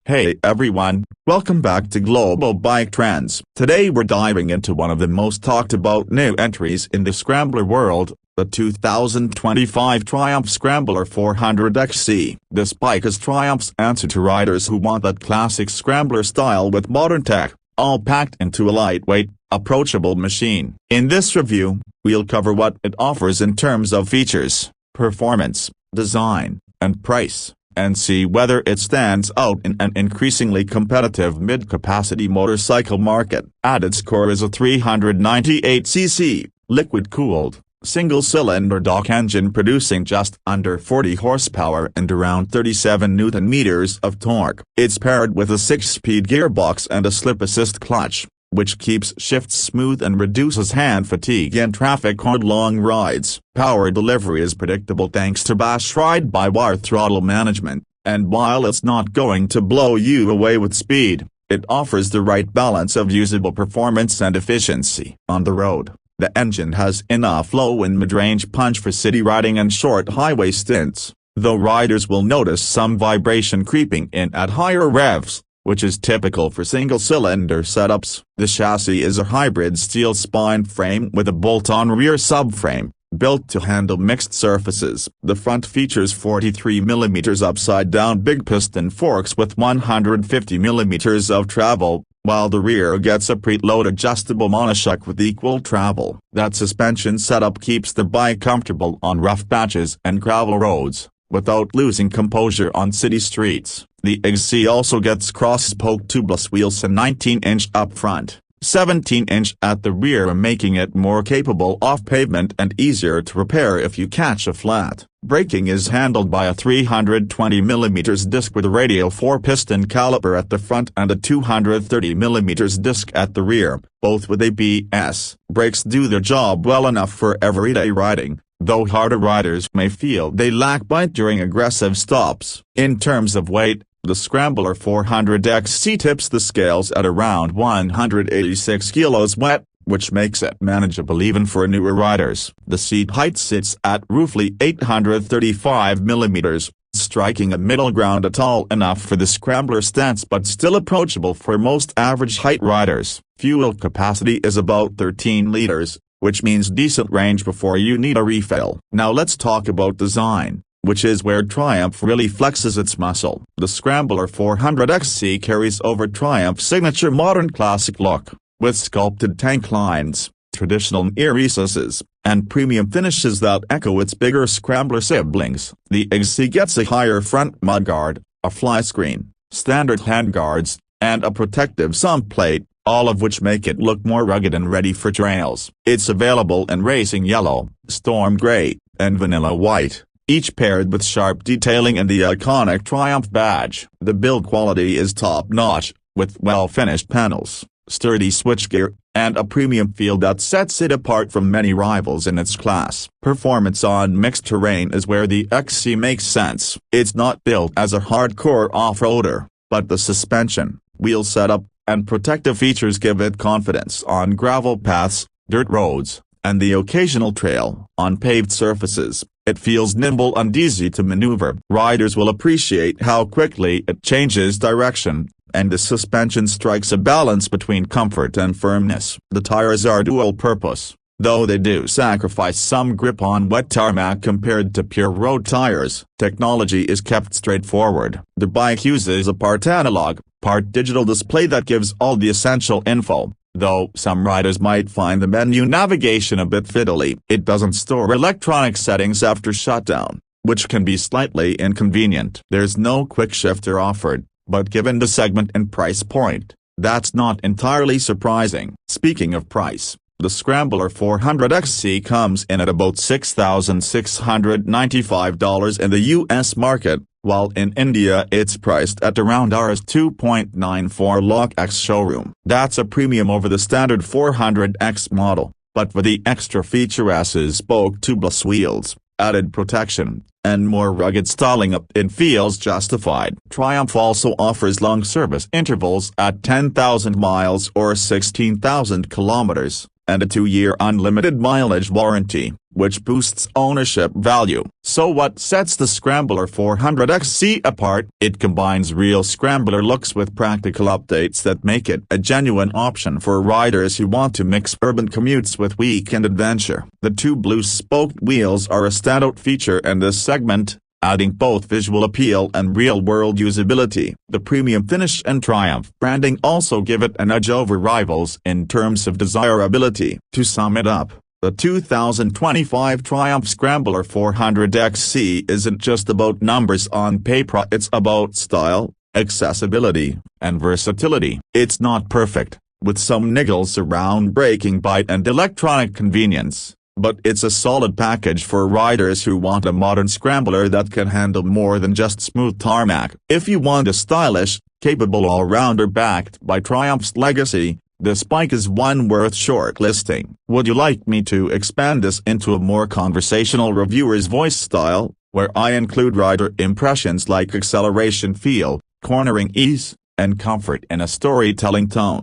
Hey everyone, welcome back to Global Bike Trends. Today we're diving into one of the most talked about new entries in the Scrambler world, the 2025 Triumph Scrambler 400XC. This bike is Triumph's answer to riders who want that classic Scrambler style with modern tech, all packed into a lightweight, approachable machine. In this review, we'll cover what it offers in terms of features, performance, design, and price, and see whether it stands out in an increasingly competitive mid-capacity motorcycle market. At its core is a 398cc, liquid-cooled, single-cylinder DOC engine producing just under 40 horsepower and around 37 Nm of torque. It's paired with a 6-speed gearbox and a slip-assist clutch, which keeps shifts smooth and reduces hand fatigue in traffic on long rides. Power delivery is predictable thanks to Bosch ride-by-wire throttle management, and while it's not going to blow you away with speed, it offers the right balance of usable performance and efficiency. On the road, the engine has enough low and mid-range punch for city riding and short highway stints, though riders will notice some vibration creeping in at higher revs, which is typical for single-cylinder setups. The chassis is a hybrid steel spine frame with a bolt-on rear subframe, built to handle mixed surfaces. The front features 43mm upside-down big piston forks with 150mm of travel, while the rear gets a preload adjustable monoshock with equal travel. That suspension setup keeps the bike comfortable on rough patches and gravel roads, without losing composure on city streets. The XC also gets cross-spoke tubeless wheels, a 19-inch up front, 17-inch at the rear, making it more capable off pavement and easier to repair if you catch a flat. Braking is handled by a 320mm disc with a radial 4-piston caliper at the front and a 230mm disc at the rear, both with ABS. Brakes do their job well enough for everyday riding, though harder riders may feel they lack bite during aggressive stops. In terms of weight, the Scrambler 400XC tips the scales at around 186 kilos wet, which makes it manageable even for newer riders. The seat height sits at roughly 835mm, striking a middle ground tall enough for the Scrambler stance but still approachable for most average height riders. Fuel capacity is about 13 liters, which means decent range before you need a refill. Now let's talk about design, which is where Triumph really flexes its muscle. The Scrambler 400XC carries over Triumph's signature modern classic look, with sculpted tank lines, traditional ear recesses, and premium finishes that echo its bigger Scrambler siblings. The XC gets a higher front mudguard, a fly screen, standard handguards, and a protective sump plate, all of which make it look more rugged and ready for trails. It's available in racing yellow, storm gray, and vanilla white, each paired with sharp detailing and the iconic Triumph badge. The build quality is top-notch, with well-finished panels, sturdy switchgear, and a premium feel that sets it apart from many rivals in its class. Performance on mixed terrain is where the XC makes sense. It's not built as a hardcore off-roader, but the suspension, wheel setup, and protective features give it confidence on gravel paths, dirt roads, and the occasional trail. On paved surfaces, it feels nimble and easy to maneuver. Riders will appreciate how quickly it changes direction, and the suspension strikes a balance between comfort and firmness. The tires are dual-purpose, though they do sacrifice some grip on wet tarmac compared to pure road tires. Technology is kept straightforward. The bike uses a part analog, part digital display that gives all the essential info, though some riders might find the menu navigation a bit fiddly. It doesn't store electronic settings after shutdown, which can be slightly inconvenient. There's no quick shifter offered, but given the segment and price point, that's not entirely surprising. Speaking of price, the Scrambler 400XC comes in at about $6,695 in the US market, while in India it's priced at around Rs 2.94 lakh ex-showroom. That's a premium over the standard 400X model, but with the extra feature spoke tubeless wheels, added protection, and more rugged styling it feels justified. Triumph also offers long service intervals at 10,000 miles or 16,000 kilometers, and a 2-year unlimited mileage warranty, which boosts ownership value. So what sets the Scrambler 400XC apart? It combines real Scrambler looks with practical updates that make it a genuine option for riders who want to mix urban commutes with weekend adventure. The two blue-spoked wheels are a standout feature in this segment, adding both visual appeal and real-world usability. The premium finish and Triumph branding also give it an edge over rivals in terms of desirability. To sum it up, the 2025 Triumph Scrambler 400XC isn't just about numbers on paper, it's about style, accessibility, and versatility. It's not perfect, with some niggles around braking bite and electronic convenience, but it's a solid package for riders who want a modern Scrambler that can handle more than just smooth tarmac. If you want a stylish, capable all-rounder backed by Triumph's legacy, this bike is one worth shortlisting. Would you like me to expand this into a more conversational reviewer's voice style, where I include rider impressions like acceleration feel, cornering ease, and comfort in a storytelling tone?